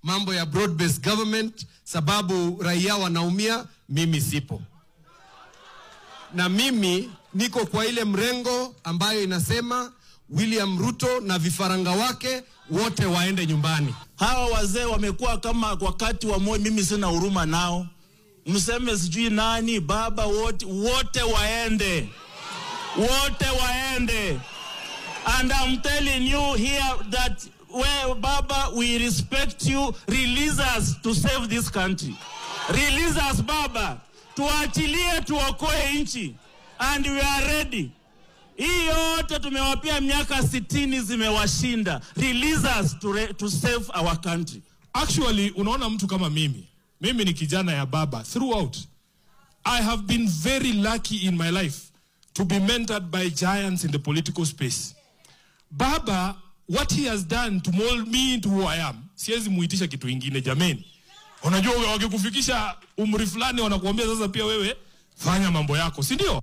mambo ya broad based government, sababu raia wanaumia, mimi sipo. Na mimi niko kwa ile mrengo ambayo inasema William Ruto na vifaranga wake wote waende nyumbani. Hawa wazee wamekuwa kama wakati wa Moi, mimi sina huruma nao. Mseme sijui nani, baba, wote waende. Wote waende. And I'm telling you here that Baba, we respect you. Release us to save this country. Release us, Baba. Tuachilie tuokoe nchi. And we are ready. Hii yote tumewapia miaka 60 zimewashinda. Release us to save our country. Actually, unaona mtu kama mimi ni kijana ya baba throughout. I have been very lucky in my life to be mentored by giants in the political space. Baba, what he has done to mold me into who I am, siwezi muitisha kitu ingine jameni. Unajua wakikufikisha umri fulani wanakuambia sasa pia wewe fanya mambo yako, si ndio?